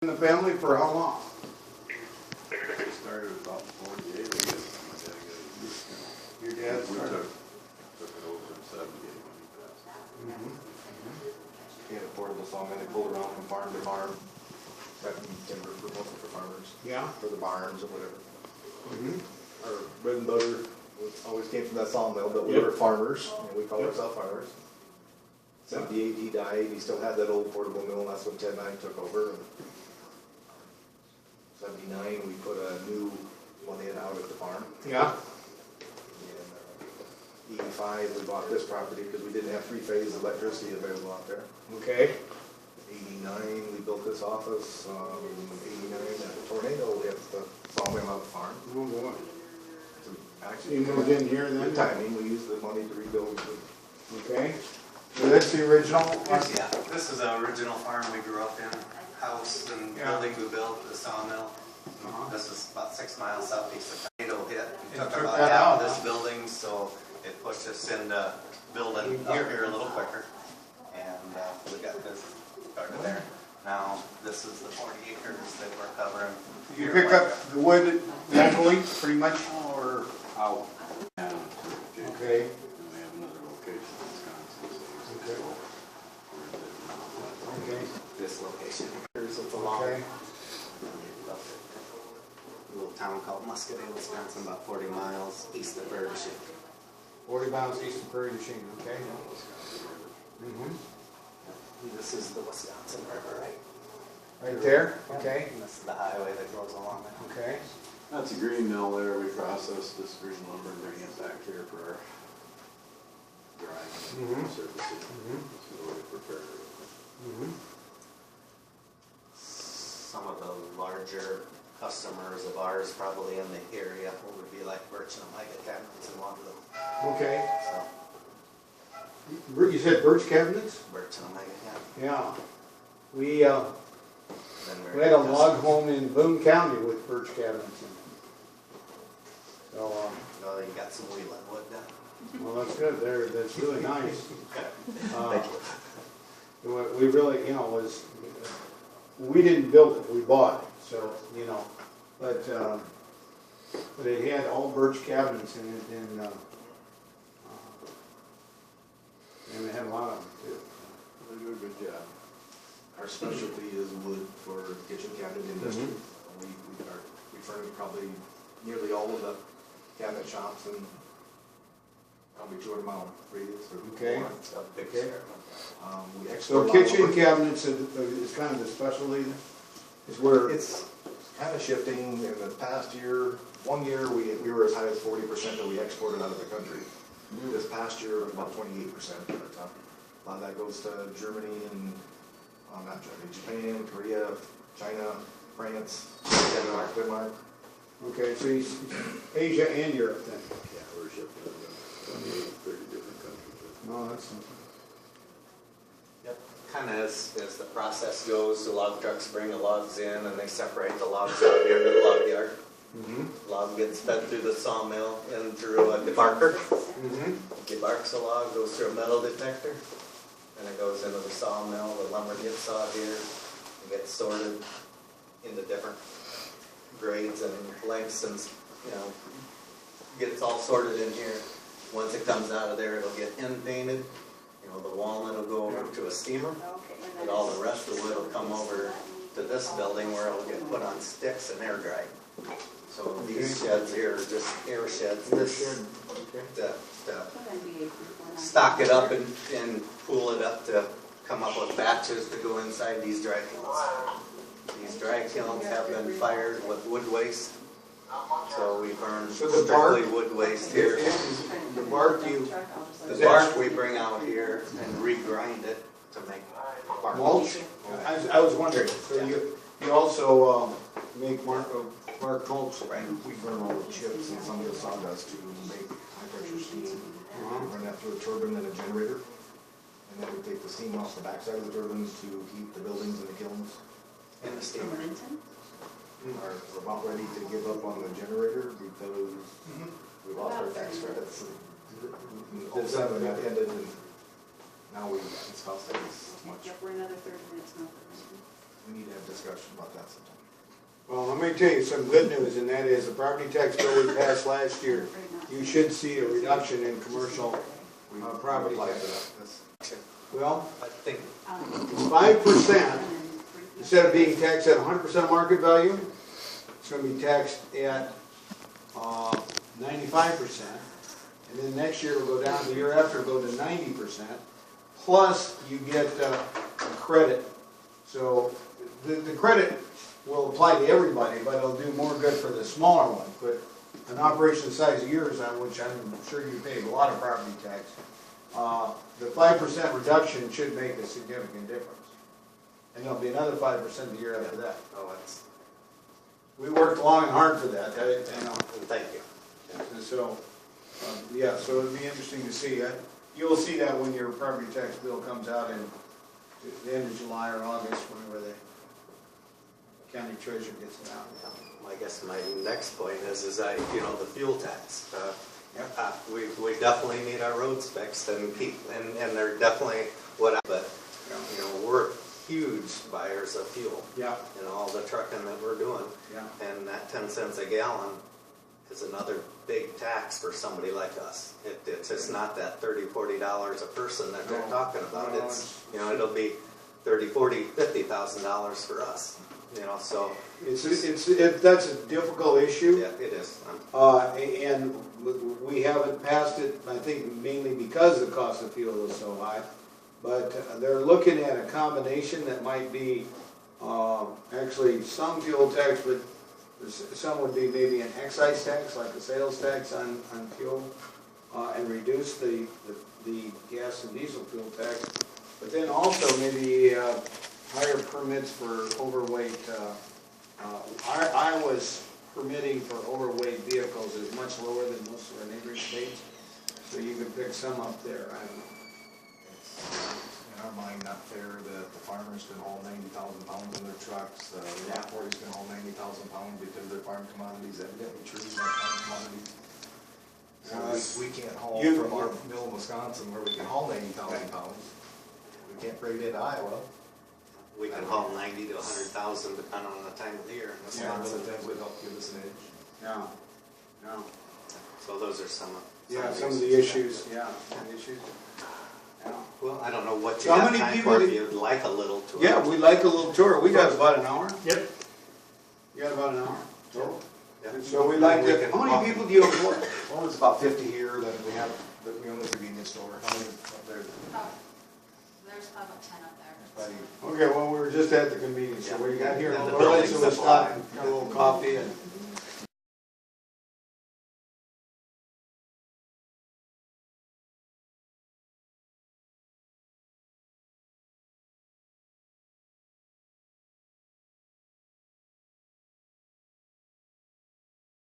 In the family for how long? We started about 48, I guess. My dad got it. Your dad We started? took it over in 78 when he passed. He had a portable sawmill. They pulled around from farm to farm, cutting timber for mostly for farmers, Yeah. for the barns or whatever. Mm-hmm. Our bread and butter always came from that sawmill, but we Yep. were farmers, and we call Yep. ourselves farmers. 78, he died. He still had that old portable mill, and that's when Ted and I took over. 79, we put a new one in out at the farm. Yeah. And 85, we bought this property because we didn't have three-phase electricity available out there. Okay. 89, we built this office. 89, a tornado hit the sawmill out the farm. Oh boy. So You actually, moved in here then? good timing. We used the money to rebuild the Okay. So that's the original one? Yeah, this is the original farm we grew up in, house and Yeah. building we built, the sawmill. Uh-huh. This is about 6 miles southeast of tornado hit. It Took took about that half out, of this huh? building, so it pushed us into building up here a little quicker. And we got this started there. Now, this is the 40 acres that we're covering. You here. pick up the wood locally, pretty much, or out? And Okay. And we have another location in Wisconsin. So Okay. we're Okay. This location here is at the long. Okay. A little town called Muscatine, Wisconsin, about 40 miles east of Prairie du Chien. 40 miles east of Prairie du Chien, okay? Mm-hmm. This is the Wisconsin River, right? Right there, okay? And this is the highway that goes along it. Okay. That's a green mill there. We process this green lumber and bring it back here for our drying and surfacing. This is the way we prepare it. Mm-hmm. Some of the larger customers of ours probably in the area would be like Birch and Omega cabinets and one of them. Okay. So, You said birch cabinets? Birch and Omega, yeah. Yeah. We Then we're had a log home in Boone County with birch cabinets in it. So, Oh, you got some Wieland wood done. well, that's good. That's really nice. Thank you. We really, we didn't build it, we bought it, so, but it had all birch cabinets in it, and it had a lot of them too. They do a good job. Our specialty is wood for kitchen cabinet industry. We furnish probably nearly all of the cabinet shops in probably 200-mile radius or Okay. more. It's a big Okay. share. We So export kitchen all over. cabinets is kind of the specialty, is where, It's kind of shifting. In the past year, 1 year we were as high as 40% that we exported out of the country. This past year, about 28%. But, a lot of that goes to Germany and, not Germany, Japan, Korea, China, France, Denmark. okay, so it's Asia and Europe then. Yeah, we're shipping it to 28, 30 different countries. No, that's something. Yep. Kind of as the process goes, the log trucks bring the logs in and they separate the logs out here to the log yard. Mm-hmm. Log gets fed through the sawmill and through a debarker. Mm-hmm. Debarks the log, goes through a metal detector, and it goes into the sawmill. The lumber gets sawed here, it gets sorted into different grades and lengths, and gets all sorted in here. Once it comes out of there, it'll get end painted. The walnut will go over to a steamer, and all the rest of the wood will come over to this building where it'll get put on sticks and air dried. So these sheds here are just air sheds. To stock it up and cool it up to come up with batches to go inside these dry kilns. These dry kilns have been fired with wood waste, so we burn So the bark- strictly wood waste here. The bark The bark we bring out here and regrind it to make bark mulch? I was wondering, so you also make bark mulch? Right. We burn all the chips and some of the sawdust to make high-pressure steam. We run that through a turbine and a generator. And then we take the steam off the backside of the turbines to heat the buildings and the kilns. in the steamer. We're about ready to give up on the generator because we lost our tax credits. All seven that ended, and now it's costing us much. Yep, we're another 30 minutes now. we need to have discussion about that sometime. Well, let me tell you some good news, and that is the property tax bill we passed last year. You should see a reduction in commercial property Apply tax. for that. That's- Well, I think, it's 5%. Instead of being taxed at 100% of market value, it's gonna be taxed at 95%. And then next year it'll go down, the year after it'll go to 90%. Plus, you get a credit. So the credit will apply to everybody, but it'll do more good for the smaller ones. But an operation the size of yours, on which I'm sure you paid a lot of property tax, the 5% reduction should make a significant difference. And there'll be another 5% the year after that. oh, that's, We worked long and hard for that, you know. thank you. And so, yeah, so it'd be interesting to see. You'll see that when your property tax bill comes out in the end of July or August, whenever the county treasurer gets it out. I guess my next point is the fuel tax. Yep. We definitely need our roads fixed and they're definitely but, we're huge buyers of fuel. Yeah, All the trucking that we're doing. yeah. And that 10 cents a gallon is another big tax for somebody like us. It's just not that $30, $40 a person that they're No. talking about. No, It's, it'll be $30, $40, $50,000 for us. So, That's a difficult issue. yeah, it is. And we haven't passed it, I think mainly because the cost of fuel is so high. But they're looking at a combination that might be actually some fuel tax, but some would be maybe an excise tax, like a sales tax on fuel, and reduce the gas and diesel fuel tax. But then also maybe higher permits for overweight. Iowa's permitting for overweight vehicles is much lower than most of our neighboring states, so you could pick some up there. I don't know. In our mind, not fair that the farmers can haul 90,000 pounds in their trucks, the lot 40s can haul 90,000 pounds because they're farm commodities, evidently trees are farm commodities. So we can't haul from our mill in Wisconsin where we can haul 90,000 pounds. We can't bring it into Iowa. We can haul 90 to 100,000 depending on the time of the year. That's one of the things that would help give us an edge. Yeah, yeah. So those are some of The issues, yeah, the issues. Yeah. Well, I don't know what you So how have many time people for, did- if you'd like a little tour. Yeah, we'd like a little tour. We got about an hour. Yep. You got about an hour? So, Yeah. so we'd like We to, can how walk- many people do you employ? Well, there's about 50 here that we have, that we own the convenience store. How many up there? There's about 10 up there. About Okay, well, we were just at the convenience, so we got here a Yeah. little early, so we stopped and got a little coffee and